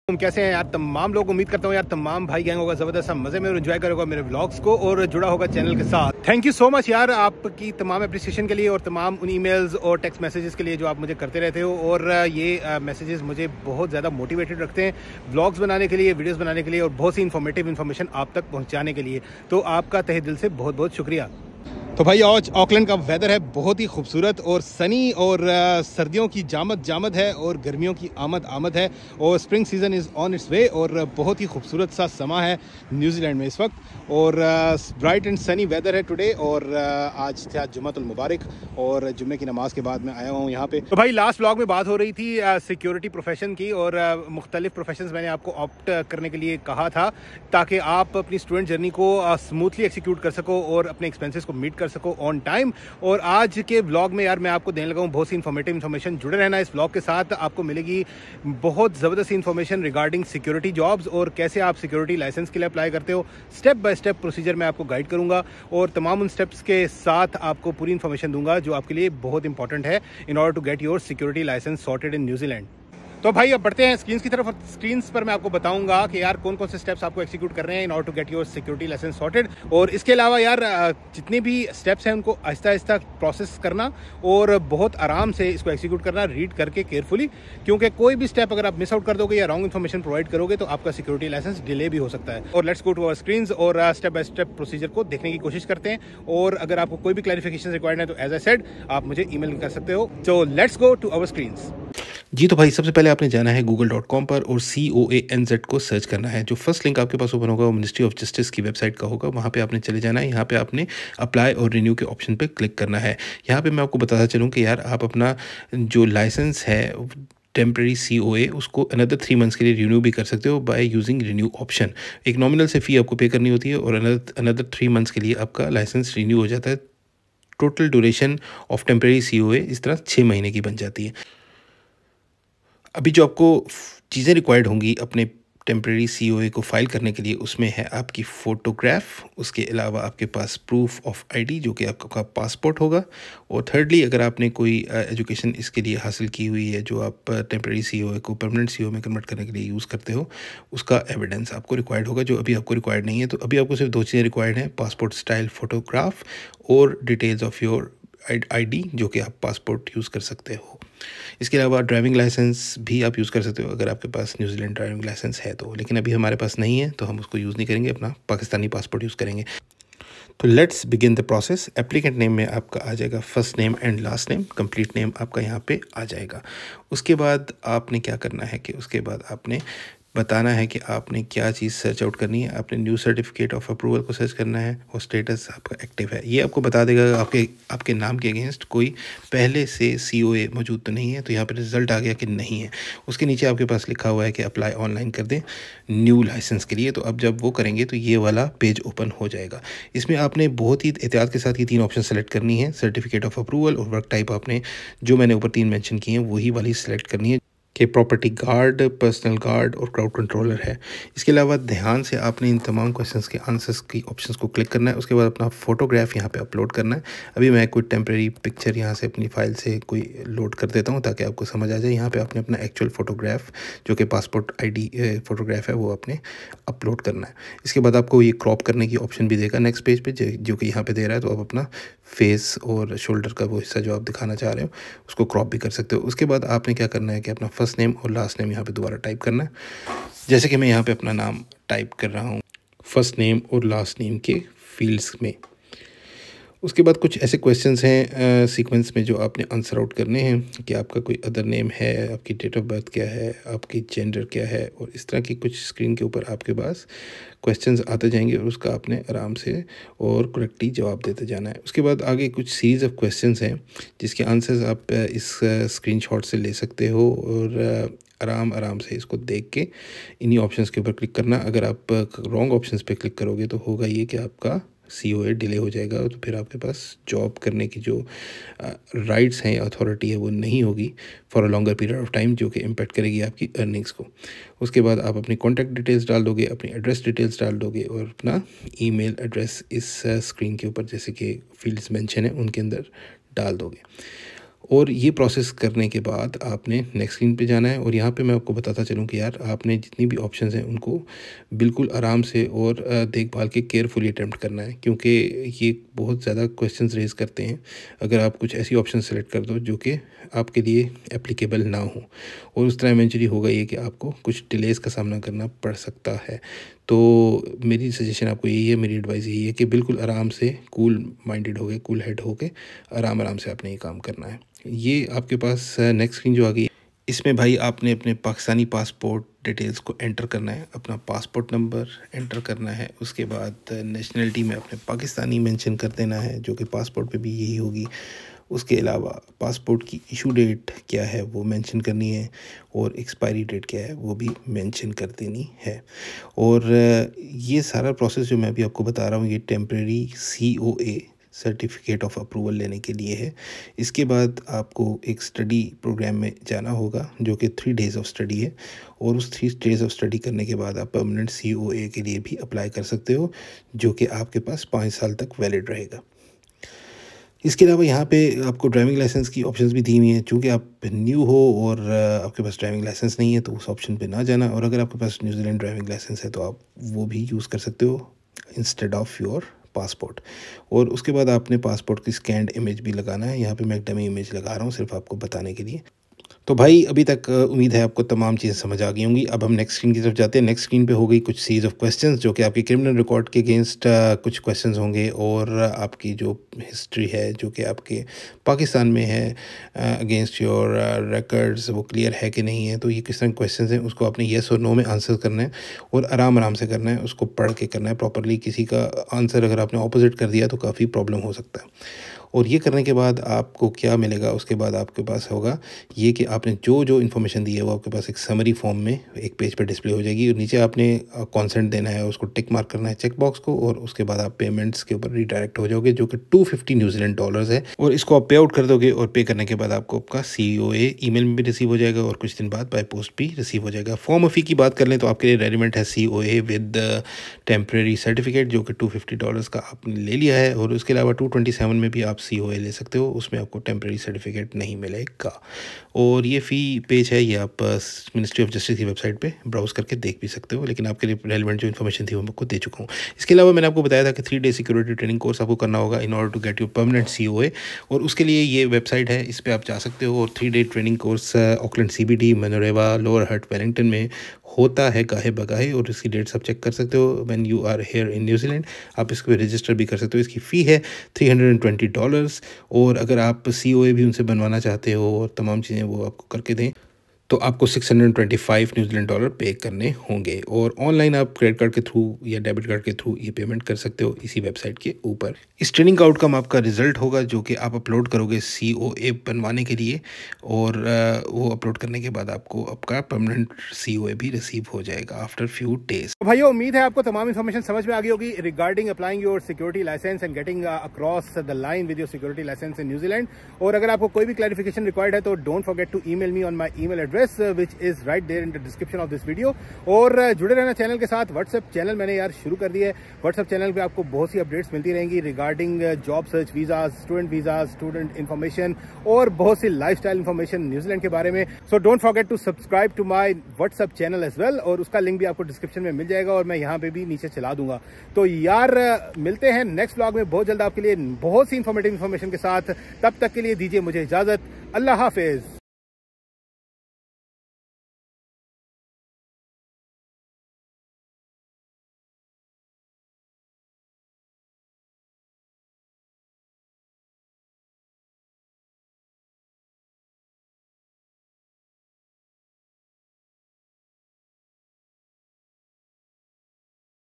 तुम कैसे हैं यार तमाम लोग। उम्मीद करता हूँ यार तमाम भाई गैंग होगा ज़बरदस्त मज़े में और एंजॉय करेगा मेरे व्लॉग्स को और जुड़ा होगा चैनल के साथ। थैंक यू सो मच यार आपकी तमाम अप्रिसिएशन के लिए और तमाम उन ईमेल्स और टेक्स्ट मैसेजेस के लिए जो आप मुझे करते रहते हो। और ये मैसेजेस मुझे बहुत ज़्यादा मोटिवेटेड रखते हैं व्लॉग्स बनाने के लिए, वीडियोज़ बनाने के लिए और बहुत सी इन्फॉर्मेटिव इन्फॉर्मेशन आप तक पहुँचाने के लिए। तो आपका तहे दिल से बहुत बहुत शुक्रिया। तो भाई आज ऑकलैंड का वेदर है बहुत ही खूबसूरत और सनी और सर्दियों की जामद है और गर्मियों की आमद है और spring season is on its way और बहुत ही खूबसूरत सा समा है न्यूजीलैंड में इस वक्त और ब्राइट एंड सनी वेदर है टुडे। और आज था जुम्मतुल मुबारक और जुम्मे की नमाज के बाद मैं आया हूँ यहाँ पे। तो भाई लास्ट व्लॉग में बात हो रही थी सिक्योरिटी प्रोफेशन की और मुख्तलिफ प्रोफेशंस मैंने आपको ऑप्ट करने के लिए कहा था ताकि आप अपनी स्टूडेंट जर्नी को स्मूथली एक्सिक्यूट कर सको और अपने एक्सपेंसेस को मीट कर सको ऑन टाइम। और आज के व्लॉग में यार मैं आपको देने लगा हूँ बहुत सी इन्फॉर्मेटिव इन्फॉर्मेशन। जुड़े रहना इस व्लॉग के साथ, आपको मिलेगी बहुत ज़बरदस्त इन्फॉर्मेशन रिगार्डिंग सिक्योरिटी जॉब्स और कैसे आप सिक्योरिटी लाइसेंस के लिए अप्लाई करते हो। स्टेप बाय स्टेप प्रोसीजर मैं आपको गाइड करूंगा और तमाम उन स्टेप्स के साथ आपको पूरी इन्फॉर्मेशन दूंगा जो आपके लिए बहुत इंपॉर्टेंट है in order to get your security licence sorted in New Zealand. तो भाई अब बढ़ते हैं स्क्रीन की तरफ। स्क्रीन्स पर मैं आपको बताऊंगा कि यार कौन कौन से स्टेप्स आपको एक्सिक्यूट करने हैं in order to get your security licence sorted. और इसके अलावा यार जितने भी स्टेप्स हैं उनको आहिस्ता आहिस्ता प्रोसेस करना और बहुत आराम से इसको एक्सिक्यूट करना, रीड करके केयरफुली, क्योंकि कोई भी स्टेप अगर आप मिस आउट कर दोगे या रॉन्ग इन्फॉर्मेशन प्रोवाइड करोगे तो आपका सिक्योरिटी लाइसेंस डिले भी हो सकता है। और let's go to our screens और स्टेप बाय स्टेप प्रोसीजर को देखने की कोशिश करते हैं। और अगर आपको कोई भी क्लैरिफिकेशन रिक्वायर्ड है तो एज आई सेड आप मुझे ईमेल कर सकते हो। तो let's go to our screens. जी तो भाई सबसे पहले आपने जाना है google.com पर और COANZ को सर्च करना है। जो फर्स्ट लिंक आपके पास ओपन होगा वो मिनिस्ट्री ऑफ जस्टिस की वेबसाइट का होगा। वहाँ पे आपने चले जाना है। यहाँ पे आपने अप्लाई और रिन्यू के ऑप्शन पे क्लिक करना है। यहाँ पे मैं आपको बताता चलूँ कि यार आप अपना जो लाइसेंस है टेम्प्रेरी COA उसको अनदर 3 मंथ्स के लिए रिन्यू भी कर सकते हो बाय यूजिंग रिन्यू ऑप्शन। एक नॉमिनल से फ़ी आपको पे करनी होती है और अनदर 3 मंथ्स के लिए आपका लाइसेंस रिन्यू हो जाता है। Total duration of temporary COA इस तरह 6 महीने की बन जाती है। अभी जो आपको चीज़ें रिक्वायर्ड होंगी अपने टेम्प्रेरी COA को फाइल करने के लिए उसमें है आपकी फ़ोटोग्राफ, उसके अलावा आपके पास प्रूफ ऑफ ID जो कि आपका पासपोर्ट होगा। और थर्डली अगर आपने कोई एजुकेशन इसके लिए हासिल की हुई है जो आप टेम्प्रेरी COA को परमानेंट COA में कन्वर्ट करने के लिए यूज़ करते हो, उसका एविडेंस आपको रिक्वायर्ड होगा जो अभी आपको रिक्वायर्ड नहीं है। तो अभी आपको सिर्फ 2 चीज़ें रिक्वायर्ड हैं, पासपोर्ट स्टाइल फ़ोटोग्राफ और डिटेल्स ऑफ योर ID जो कि आप पासपोर्ट यूज़ कर सकते हो। इसके अलावा ड्राइविंग लाइसेंस भी आप यूज़ कर सकते हो अगर आपके पास न्यूजीलैंड ड्राइविंग लाइसेंस है तो, लेकिन अभी हमारे पास नहीं है तो हम उसको यूज़ नहीं करेंगे, अपना पाकिस्तानी पासपोर्ट यूज़ करेंगे। तो let's begin the process. Applicant name में आपका आ जाएगा first name and last name, complete name आपका यहाँ पे आ जाएगा। उसके बाद आपने क्या करना है कि उसके बाद आपने बताना है कि आपने क्या चीज़ सर्च आउट करनी है। आपने न्यू सर्टिफिकेट ऑफ अप्रूवल को सर्च करना है और स्टेटस आपका एक्टिव है। ये आपको बता देगा आपके नाम के अगेंस्ट कोई पहले से COA मौजूद तो नहीं है। तो यहाँ पे रिज़ल्ट आ गया कि नहीं है। उसके नीचे आपके पास लिखा हुआ है कि अप्लाई ऑनलाइन कर दें न्यू लाइसेंस के लिए। तो अब जब वो करेंगे तो ये वाला पेज ओपन हो जाएगा। इसमें आपने बहुत ही एहतियात के साथ ये 3 ऑप्शन सेलेक्ट करनी है। सर्टिफिकेट ऑफ अप्रूवल और वर्क टाइप आपने जो मैंने ऊपर 3 मेंशन किए हैं वही वाली सेलेक्ट करनी है कि प्रॉपर्टी गार्ड, पर्सनल गार्ड और क्राउड कंट्रोलर है। इसके अलावा ध्यान से आपने इन तमाम क्वेश्चंस के आंसर्स की ऑप्शंस को क्लिक करना है। उसके बाद अपना फ़ोटोग्राफ यहाँ पे अपलोड करना है। अभी मैं कोई टेम्प्रेरी पिक्चर यहाँ से अपनी फ़ाइल से कोई लोड कर देता हूँ ताकि आपको समझ आ जाए। यहाँ पे आपने अपना एक्चुअल फ़ोटोग्राफ जो कि पासपोर्ट ID फ़ोटोग्राफ है वो आपने अपलोड करना है। इसके बाद आपको ये क्रॉप करने की ऑप्शन भी देगा नेक्स्ट पेज पर जो कि यहाँ पर दे रहा है। तो आप अपना फेस और शोल्डर का वो हिस्सा जो आप दिखाना चाह रहे हो उसको क्रॉप भी कर सकते हो। उसके बाद आपने क्या करना है कि अपना फर्स्ट नेम और लास्ट नेम यहाँ पे दोबारा टाइप करना है। जैसे कि मैं यहाँ पे अपना नाम टाइप कर रहा हूँ फर्स्ट नेम और लास्ट नेम के फील्ड्स में। उसके बाद कुछ ऐसे क्वेश्चंस हैं सीक्वेंस में जो आपने आंसर आउट करने हैं कि आपका कोई अदर नेम है, आपकी डेट ऑफ बर्थ क्या है, आपकी जेंडर क्या है और इस तरह की कुछ स्क्रीन के ऊपर आपके पास क्वेश्चंस आते जाएंगे और उसका आपने आराम से और करेक्टली जवाब देते जाना है। उसके बाद आगे कुछ सीरीज़ ऑफ क्वेश्चंस हैं जिसके आंसर्स आप इस स्क्रीनशॉट से ले सकते हो और आराम से इसको देख के इन्हीं ऑप्शंस के ऊपर क्लिक करना। अगर आप रॉन्ग ऑप्शंस पे क्लिक करोगे तो होगा ये कि आपका COA डिले हो जाएगा तो फिर आपके पास जॉब करने की जो राइट्स हैं या अथॉरिटी है वो नहीं होगी for a longer period of time, जो कि इम्पेक्ट करेगी आपकी अर्निंग्स को। उसके बाद आप अपनी कॉन्टैक्ट डिटेल्स डाल दोगे, अपनी एड्रेस डिटेल्स डाल दोगे और अपना ईमेल एड्रेस इस स्क्रीन के ऊपर जैसे कि फील्ड्स मेंशन है उनके अंदर डाल दोगे। और ये प्रोसेस करने के बाद आपने नेक्स्ट स्क्रीन पे जाना है और यहाँ पे मैं आपको बताता चलूँ कि यार आपने जितनी भी ऑप्शंस हैं उनको बिल्कुल आराम से और देखभाल के केयरफुली अटैम्प्ट करना है, क्योंकि ये बहुत ज़्यादा क्वेश्चंस रेज़ करते हैं अगर आप कुछ ऐसी ऑप्शन सेलेक्ट कर दो जो कि आपके लिए एप्लीकेबल ना हो, और उस तरह इवेंचुअली होगा ये कि आपको कुछ डिलेज़ का सामना करना पड़ सकता है। तो मेरी सजेशन आपको यही है, मेरी एडवाइस यही है कि बिल्कुल आराम से कूल माइंडेड हो गए, कूल हेड हो के आराम से आपने ये काम करना है। ये आपके पास नेक्स्ट स्क्रीन जो आ गई, इसमें भाई आपने अपने पाकिस्तानी पासपोर्ट डिटेल्स को एंटर करना है, अपना पासपोर्ट नंबर एंटर करना है, उसके बाद नेशनलिटी में अपने पाकिस्तानी मेंशन कर देना है जो कि पासपोर्ट पे भी यही होगी। उसके अलावा पासपोर्ट की इशू डेट क्या है वो मेंशन करनी है, और एक्सपायरी डेट क्या है वो भी मेंशन कर देनी है। और ये सारा प्रोसेस जो मैं अभी आपको बता रहा हूँ ये temporary COA certificate of approval लेने के लिए है। इसके बाद आपको एक स्टडी प्रोग्राम में जाना होगा जो कि 3 डेज़ ऑफ स्टडी है, और उस 3 डेज़ ऑफ स्टडी करने के बाद आप परमानेंट COA के लिए भी अप्लाई कर सकते हो, जो कि आपके पास 5 साल तक वैलिड रहेगा। इसके अलावा यहाँ पे आपको ड्राइविंग लाइसेंस की ऑप्शंस भी दी हुई हैं। चूँकि आप न्यू हो और आपके पास ड्राइविंग लाइसेंस नहीं है तो उस ऑप्शन पे ना जाना, और अगर आपके पास न्यूजीलैंड ड्राइविंग लाइसेंस है तो आप वो भी यूज़ कर सकते हो इंस्टेड ऑफ योर पासपोर्ट। और उसके बाद आपने पासपोर्ट की स्कैन्ड इमेज भी लगाना है। यहाँ पे मैं एक डमी इमेज लगा रहा हूँ सिर्फ आपको बताने के लिए। तो भाई अभी तक उम्मीद है आपको तमाम चीज़ें समझ आ गई होंगी। अब हम नेक्स्ट स्क्रीन की तरफ जाते हैं। नेक्स्ट स्क्रीन पे हो गई कुछ सीरीज ऑफ क्वेश्चंस जो कि आपके क्रिमिनल रिकॉर्ड के अगेंस्ट कुछ क्वेश्चंस होंगे, और आपकी जो हिस्ट्री है जो कि आपके पाकिस्तान में है अगेंस्ट योर रिकॉर्ड्स वो क्लियर है कि नहीं है। तो ये किस तरह के क्वेश्चंस हैं उसको आपने येस और नो में आंसर करना है, और आराम से करना है, उसको पढ़ के करना है प्रॉपरली। किसी का आंसर अगर आपने ऑपोजिट कर दिया तो काफ़ी प्रॉब्लम हो सकता है। और ये करने के बाद आपको क्या मिलेगा, उसके बाद आपके पास होगा ये कि आपने जो इन्फॉर्मेशन दी है वो आपके पास एक समरी फॉर्म में एक पेज पे डिस्प्ले हो जाएगी, और नीचे आपने कंसेंट देना है, उसको टिक मार्क करना है चेक बॉक्स को, और उसके बाद आप पेमेंट्स के ऊपर रिडायरेक्ट हो जाओगे जो कि 250 न्यूजीलैंड डॉलर्स है, और इसको आप पे आउट कर दोगे। और पे करने के बाद आपको आपका COA ईमेल में भी रिसीव हो जाएगा, और कुछ दिन बाद बाय पोस्ट भी रिसीव हो जाएगा। फॉर्म फ़ी की बात कर लें तो आपके लिए रेलिवेंट है COA विद टेम्प्रेरी सर्टिफिकेट जो कि $250 का आपने ले लिया है, और उसके अलावा 227 में भी आप COA ले सकते हो, उसमें आपको टेम्प्रेरी सर्टिफिकेट नहीं मिलेगा। और ये फ़ी पेज है, ये आप मिनिस्ट्री ऑफ जस्टिस की वेबसाइट पे ब्राउज़ करके देख भी सकते हो, लेकिन आपके लिए रेलिवेंट जो इन्फॉर्मेशन थी वो मैं आपको दे चुका हूँ। इसके अलावा मैंने आपको बताया था कि 3 डे सिक्योरिटी ट्रेनिंग कोर्स आपको करना होगा in order to get your permanent COA, और उसके लिए ये वेबसाइट है, इस पर आप जा सकते हो। और 3 day training course Auckland CBD, Manurewa, Lower Hutt, Wellington में होता है गाहे बगाहे, और इसकी डेट्स आप चेक कर सकते हो when you are here in New Zealand. आप इसको रजिस्टर भी कर सकते हो। इसकी फ़ी है $320, और अगर आप COA भी उनसे बनवाना चाहते हो और तमाम चीज़ें वो आपको करके दें तो आपको $625 न्यूजीलैंड डॉलर पे करने होंगे। और ऑनलाइन आप क्रेडिट कार्ड के थ्रू या डेबिट कार्ड के थ्रू ये पेमेंट कर सकते हो इसी वेबसाइट के ऊपर। इस ट्रेनिंग का आउटकम आपका रिजल्ट होगा जो कि आप अपलोड करोगे COA बनवाने के लिए, और वो अपलोड करने के बाद आपको आपका परमानेंट COA भी रिसीव हो जाएगा आफ्टर फ्यू डेज। भाइयों उम्मीद है आपको तमाम इन्फॉर्मेशन समझ में आ गई होगी regarding applying your security licence and getting across the line with your security licence in New Zealand. और अगर आपको कोई भी क्लैरिफिकेशन रिक्वायर्ड है तो don't forget to email me on my email address which is right there in the description of this video। और जुड़े रहना चैनल के साथ। व्हाट्सएप चैनल मैंने यार शुरू कर दिया है। व्हाट्सएप चैनल पे आपको बहुत सी अपडेट्स मिलती रहेंगी regarding job search, visas, student information, और बहुत सी लाइफस्टाइल इन्फॉर्मेशन न्यूजीलैंड के बारे में। So don't forget to subscribe to my WhatsApp channel as well, और उसका लिंक भी आपको डिस्क्रिप्शन में मिल जाएगा, और मैं यहाँ पे भी नीचे चला दूंगा। तो यार मिलते हैं नेक्स्ट व्लॉग में बहुत जल्द आपके लिए बहुत सी इन्फॉर्मेटिव इन्फॉर्मेशन के साथ। तब तक के लिए दीजिए मुझे इजाजत। अल्लाह हाफिज।